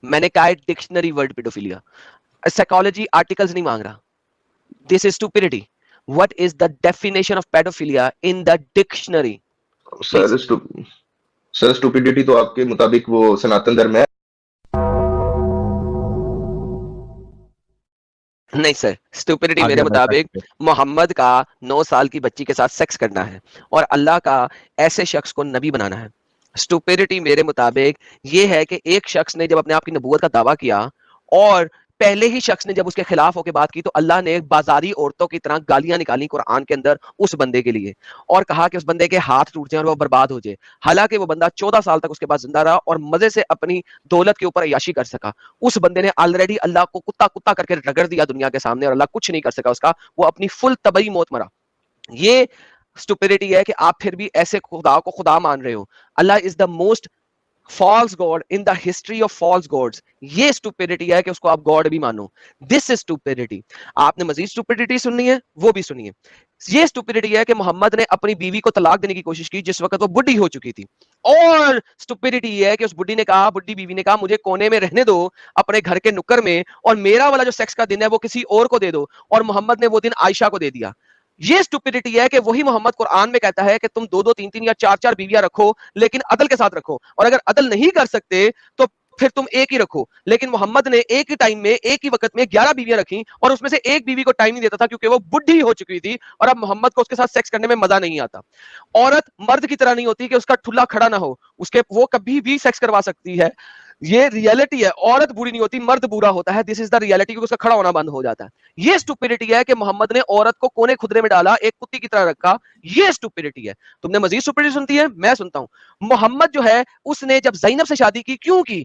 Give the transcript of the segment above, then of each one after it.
میں نے کہا ہے dictionary word paedophilia, psychology articles نہیں مانگ رہا. دس از اسٹوپڈیٹی. What is the definition of pedophilia in the dictionary? Please. Sir sir stupidity تو آپ کے مطابق وہ سناتن دھرم ہے. نہیں سر, اسٹوپڈیٹی میرے آگے مطابق محمد کا 9 سال کی بچی کے ساتھ سیکس کرنا ہے اور اللہ کا ایسے شخص کو نبی بنانا ہے. اسٹوپڈیٹی میرے مطابق یہ ہے کہ ایک شخص نے جب اپنے آپ کی نبوت کا دعویٰ کیا اور پہلے ہی شخص نے جب اس کے خلاف ہو کے بات کی تو اللہ نے بازاری عورتوں کی طرح گالیاں نکالی قرآن کے اندر اس بندے کے لیے اور کہا کہ اس بندے کے ہاتھ ٹوٹ جائیں اور وہ برباد ہو جائے. حالانکہ وہ بندہ 14 سال تک اس کے پاس زندہ رہا اور مزے سے اپنی دولت کے اوپر عیاشی کر سکا. اس بندے نے آلریڈی اللہ کو کتا کتا کر کے رگڑ دیا دنیا کے سامنے اور اللہ کچھ نہیں کر سکا اس کا, وہ اپنی فل طبعی موت مرا. یہ اسٹوپڈیٹی ہے کہ آپ پھر بھی ایسے خدا کو خدا مان رہے ہو. Allah is the most false god in the history of false gods. یہ stupidity ہے کہ اس کو آپ گاڈ بھی مانو. This is stupidity. آپ نے مزید stupidity سننی ہے وہ بھی سنیے. یہ stupidity ہے کہ محمد نے اپنی بیوی کو طلاق دینے کی کوشش کی جس وقت وہ بڈھی ہو چکی تھی, اور stupidity یہ ہے کہ اس بڈھی نے کہا, بڈھی بیوی نے کہا مجھے کونے میں رہنے دو اپنے گھر کے نکر میں, اور میرا والا جو سیکس کا دن ہے وہ کسی اور کو دے دو, اور محمد نے وہ دن عائشہ کو دے دیا. یہ اسٹوپڈیٹی ہے کہ وہی محمد قرآن میں کہتا ہے کہ تم 2 2 3 3 یا 4 4 بیویاں رکھو لیکن عدل کے ساتھ رکھو, اور اگر عدل نہیں کر سکتے تو پھر تم ایک ہی رکھو. لیکن محمد نے ایک ہی ٹائم میں ایک ہی وقت میں 11 بیویاں رکھیں اور اس میں سے ایک بیوی کو ٹائم نہیں دیتا تھا کیونکہ وہ بڈھی ہو چکی تھی اور اب محمد کو اس کے ساتھ سیکس کرنے میں مزہ نہیں آتا. عورت مرد کی طرح نہیں ہوتی کہ اس کا ٹھلا کھڑا نہ ہو, اس کے وہ کبھی بھی سیکس کروا سکتی ہے. یہ ریئلٹی ہے, عورت بری نہیں ہوتی مرد برا ہوتا ہے. دس از دا ریئلٹی, کیونکہ اس کا کھڑا ہونا بند ہو جاتا ہے. یہ اسٹوپڈیٹی ہے کہ محمد نے عورت کو کونے خدرے میں ڈالا, ایک کتی کی طرح رکھا. یہ اسٹوپڈیٹی ہے. تم نے مزید اسٹوپڈیٹی سنتی ہے, میں سنتا ہوں. محمد جو ہے اس نے جب زینب سے شادی کی, کیوں کی؟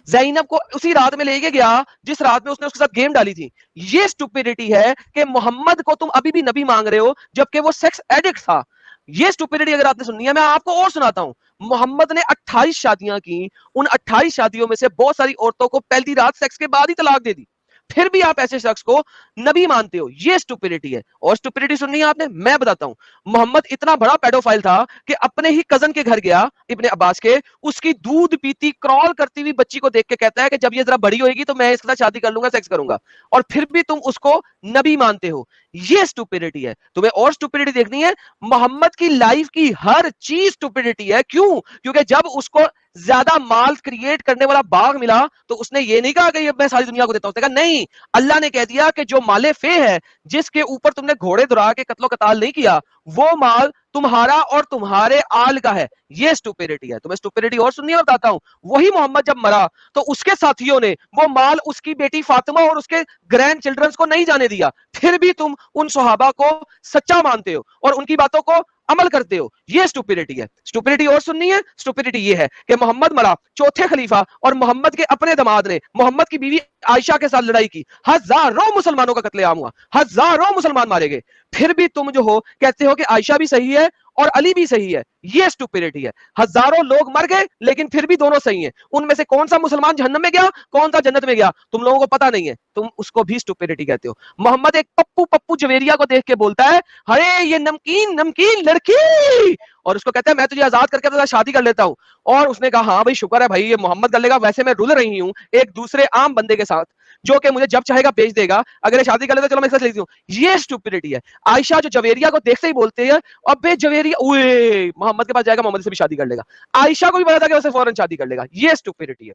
زینب کو اسی رات میں لے کے گیا جس رات میں اس نے اس کے ساتھ گیم ڈالی تھی. یہ اسٹوپڈیٹی ہے کہ محمد کو تم ابھی بھی نبی مانگ رہے ہو جبکہ وہ سیکس ایڈکٹ تھا. یہ اسٹوپڈیٹی اگر آپ نے سننی ہے میں آپ کو اور سناتا ہوں. محمد نے 28 شادیاں کی, ان 28 شادیوں میں سے بہت ساری عورتوں کو پہلی رات سیکس کے بعد ہی طلاق دے دی, پھر بھی آپ ایسے شخص کو نبی مانتے ہو. یہ اسٹوپڈیٹی ہے. اور اسٹوپڈیٹی سننی ہے آپ نے, میں بتاتا ہوں. محمد اتنا بڑا پیڈوفائل تھا کہ اپنے ہی کزن کے گھر گیا, ابن عباس کے, اس کی دودھ پیتی کرال کرتی ہوئی بچی کو دیکھ کے کہتا ہے کہ جب یہ ذرا بڑی ہوئے گی تو میں اس کے ساتھ شادی کر لوں گا, سیکس کروں گا, اور پھر بھی تم اس کو نبی مانتے ہو. یہ اسٹوپڈیٹی ہے. تمہیں اور اسٹوپڈیٹی دیکھنی ہے, محمد کی لائف کی ہر چیز اسٹوپڈیٹی ہے. کیوں؟ کیونکہ جب اس کو زیادہ مال کریٹ کرنے والا باغ ملا تو اس نے یہ نہیں کہا کہ یہ میں ساری دنیا کو دیتا ہوں, اس نے کہا نہیں, اللہ نے کہہ دیا کہ جو مال فے ہے, جس کے اوپر تم نے گھوڑے دڑا کے قتل و قتال نہیں کیا, وہ مال تمہارا اور تمہارے آل کا ہے. یہ اسٹوپڈیٹی ہے. تمہیں اسٹوپڈیٹی اور سننی ہے, بتاتا ہوں. وہی محمد جب مرا تو اس کے ساتھیوں نے وہ مال اس کی بیٹی فاطمہ اور اس کے گرینڈ چلڈرنز کو نہیں جانے دیا, پھر بھی تم ان صحابہ کو سچا مانتے ہو اور ان کی باتوں کو عمل کرتے ہو. یہ اسٹوپڈیٹی ہے. اسٹوپڈیٹی اور سننی ہے. اسٹوپڈیٹی یہ ہے کہ محمد مرا, چوتھے خلیفہ اور محمد کے اپنے دماد نے محمد کی بیوی عائشہ کے ساتھ لڑائی کی, ہزاروں مسلمانوں کا قتل عام ہوا, ہزاروں مسلمان مارے گئے, پھر بھی تم جو ہو کہتے ہو کہ عائشہ بھی صحیح ہے اور علی بھی صحیح ہے. یہ اسٹوپڈیٹی ہے. ہزاروں لوگ مر گئے لیکن پھر بھی دونوں صحیح ہیں. ان میں سے کون سا مسلمان جہنم میں گیا, کون سا جنت میں گیا, تم لوگوں کو پتہ نہیں ہے. تم اس کو بھی اسٹوپڈیٹی کہتے ہو. محمد ایک پپو جویریا کو دیکھ کے بولتا ہے ارے یہ نمکین نمکین لڑکی, اور اس کو کہتا ہے میں تجھے آزاد کر کے شادی کر لیتا ہوں. اور اس نے کہا ہاں بھائی شکر ہے بھائی, یہ محمد کر لے گا, ویسے میں رل رہی ہوں ایک دوسرے عام بندے کے ساتھ جو کہ مجھے جب چاہے گا بیچ دے گا, اگر یہ شادی کر لے تو چلو میں اس سے لیتی ہوں. یہ اسٹوپڈیٹی ہے. عائشہ جو جویریا کو دیکھتے ہی بولتے ہیں ابے جویریا اوئے محمد کے پاس جائے گا, محمد سے بھی شادی کر لے گا. عائشہ کو بھی پتا تھا کہ اسے فوراً شادی کر لے گا. یہ اسٹوپڈیٹی ہے.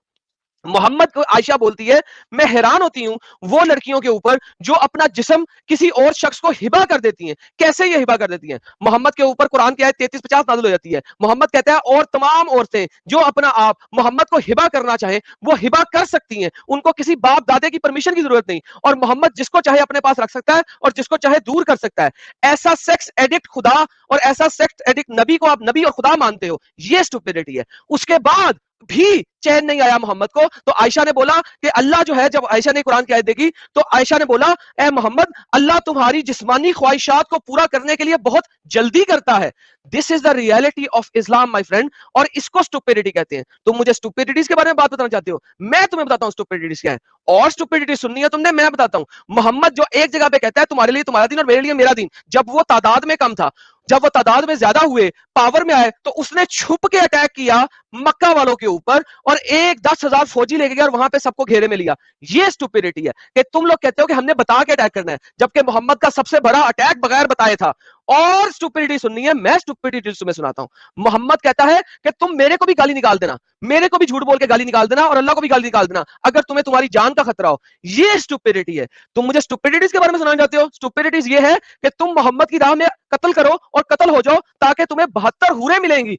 محمد کو عائشہ بولتی ہے میں حیران ہوتی ہوں وہ لڑکیوں کے اوپر جو اپنا جسم کسی اور شخص کو ہبا کر دیتی ہیں. کیسے یہ ہبا کر دیتی ہیں؟ محمد کے اوپر قرآن کی آیت 33-50 نازل ہو جاتی ہے. محمد کہتا ہے اور تمام عورتیں جو اپنا آپ محمد کو ہبا کرنا چاہیں وہ ہبا کر سکتی ہیں, ان کو کسی باپ دادے کی پرمیشن کی ضرورت نہیں, اور محمد جس کو چاہے اپنے پاس رکھ سکتا ہے اور جس کو چاہے دور کر سکتا ہے. ایسا سیکس ایڈکٹ خدا اور ایسا سیکس ایڈکٹ نبی کو آپ نبی اور خدا مانتے ہو. یہ اسٹوپڈیٹی ہے. اس کے بعد بھی چین نہیں آیا محمد کو, تو عائشہ نے بولا کہ اللہ جو ہے, جب عائشہ نے قرآن کی آیت دیکھی تو عائشہ نے بولا اے محمد اللہ تمہاری جسمانی خواہشات کو پورا کرنے کے لیے بہت جلدی کرتا ہے. This is the reality of Islam my friend, اور اس کو اسٹوپڈیٹی کہتے ہیں. تم مجھے اسٹوپڈیٹیز کے بارے میں بات بتانا چاہتے ہو, میں تمہیں بتاتا ہوں اسٹوپڈیٹیز کیا ہے. اور اسٹوپڈیٹی سننی ہے تم نے, میں بتاتا ہوں. محمد جو ایک جگہ پہ کہتا ہے تمہارے لیے تمہارا دین اور میرے لیے میرا دین, جب وہ تعداد میں کم تھا, جب وہ تعداد میں زیادہ ہوئے, پاور میں آئے, تو اس نے چھپ کے اٹیک کیا مکہ والوں کے اوپر اور ایک 10,000 فوجی لے کے گیا اور وہاں پہ سب کو گھیرے میں لیا. یہ اسٹوپیڈیٹی ہے کہ تم لوگ کہتے ہو کہ ہم نے بتا کے اٹیک کرنا ہے, جبکہ محمد کا سب سے بڑا اٹیک بغیر بتائے تھا. اور اسٹوپیڈیٹی سننی ہے, میں اسٹوپیڈیٹی تمہیں سناتا ہوں. محمد کہتا ہے کہ تم میرے کو بھی گالی نکال دینا, میرے کو بھی جھوٹ بول کے گالی نکال دینا اور اللہ کو بھی گالی نکال دینا اگر تمہیں تمہاری جان کا خطرہ ہو. یہ اسٹوپیڈیٹی ہے. تم مجھے اسٹوپیڈیٹیز کے بارے میں سنانا چاہتے ہو؟ اسٹوپیڈیٹیز یہ ہے کہ تم محمد کی راہ میں قتل کرو اور قتل ہو جاؤ تاکہ تمہیں 72 حوریں ملیں گی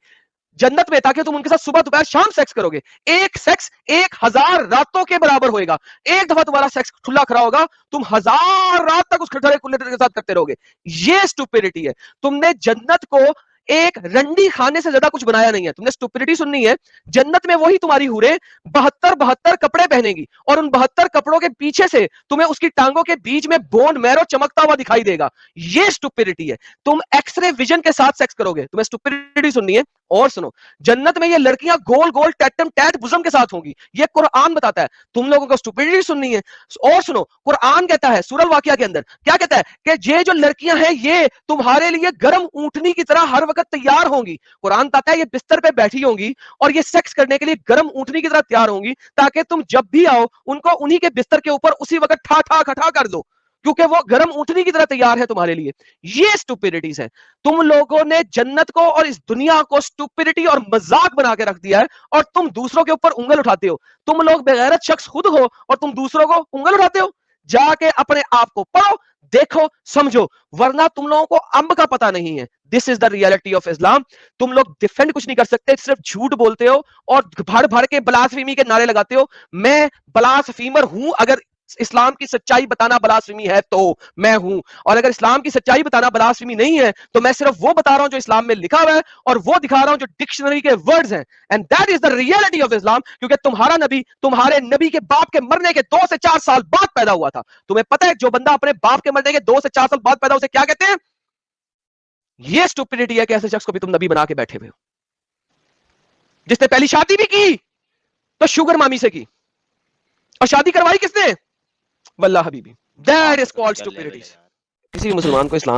جنت میں, تاکہ تم ان کے ساتھ صبح دوپہر شام سیکس کرو گے. ایک سیکس 1000 راتوں کے برابر ہوئے گا. ایک دفعہ تمہارا سیکس کھلا کھڑا ہوگا, تم 1000 رات تک اس کھڑے کے ساتھ کرتے رہو گے. یہ اسٹوپیڈیٹی ہے. تم نے جنت کو ایک رنڈی خانے سے زیادہ کچھ بنایا نہیں ہے. تم نے اسٹوپیڈیٹی سننی ہے. جنت میں وہی تمہاری حوریں 72 کپڑے پہنے گی اور ان 72 کپڑوں کے پیچھے سے تمہیں اس کی ٹانگوں کے بیچ میں بون میرو چمکتا ہوا دکھائی دے گا. یہ اسٹوپیڈیٹی ہے. تم ایکس رے ویژن کے ساتھ سیکس کرو گے. تمہیں اسٹوپیڈیٹی سننی ہے. اور سنو, جنت میں یہ لڑکیاں گول گول ٹیٹم ٹیٹ بزم کے ساتھ ہوں گی. یہ قرآن بتاتا ہے. تم لوگوں کو اسٹوپیڈیٹی سننی ہے. اور سنو, قرآن کہتا ہے سورہ الواقعہ کے اندر, کیا کہتا ہے کہ یہ جو لڑکیاں ہیں یہ تمہارے لیے گرم اونٹنی کی طرح ہر وقت تیار ہوں گی. قرآن بتاتا ہے یہ بستر پہ بیٹھی ہوں گی اور یہ سیکس کرنے کے لیے گرم اونٹنی کی طرح تیار ہوں گی تاکہ تم جب بھی آؤ ان کو انہی کے بستر کے اوپر اسی وقت ٹھا ٹھا کھٹا کر دو, کیونکہ وہ گرم اونٹنی کی طرح تیار ہے تمہارے لیے. یہ اسٹوپیڈیٹیز ہے. تم لوگوں نے جنت کو اور اس دنیا کو اسٹوپیڈیٹی اور مذاق بنا کے رکھ دیا ہے اور تم دوسروں کے اوپر انگل اٹھاتے ہو. تم لوگ بغیرت شخص خود ہو اور تم دوسروں کو انگل اٹھاتے ہو. جا کے اپنے آپ کو پڑھو, دیکھو, سمجھو, ورنہ تم لوگوں کو امب کا پتہ نہیں ہے. This is the reality of اسلام. تم لوگ ڈیفینڈ کچھ نہیں کر سکتے, صرف جھوٹ بولتے ہو اور بھڑ بھڑ کے بلاسفیمی کے نعرے لگاتے ہو. میں بلاسفیمر ہوں. اگر اسلام کی سچائی بتانا بلاسفیمی ہے تو میں ہوں, اور اگر اسلام کی سچائی بتانا بلاسفیمی نہیں ہے تو میں صرف وہ بتا رہا ہوں جو اسلام میں لکھا ہوا ہے اور وہ دکھا رہا ہوں جو ڈکشنری کے ورڈز ہیں. And that is the reality of Islam. کیونکہ تمہارا نبی تمہارے نبی کے باپ کے مرنے کے 2 سے 4 سال بعد پیدا ہوا تھا. تمہیں پتہ ہے جو بندہ اپنے باپ کے مرنے کے 2 سے 4 سال بعد پیدا اسے کیا کہتے ہیں؟ یہ اسٹوپیڈیٹی ہے کہ ایسے شخص کو بھی تم نبی بنا کے بیٹھے ہوئے ہو. جس نے پہلی شادی بھی کی تو شوگر مامی سے کی, اور شادی کروائی کس نے؟ واللہ حبیبی. That is called stupidity. کسی مسلمان کو اسلام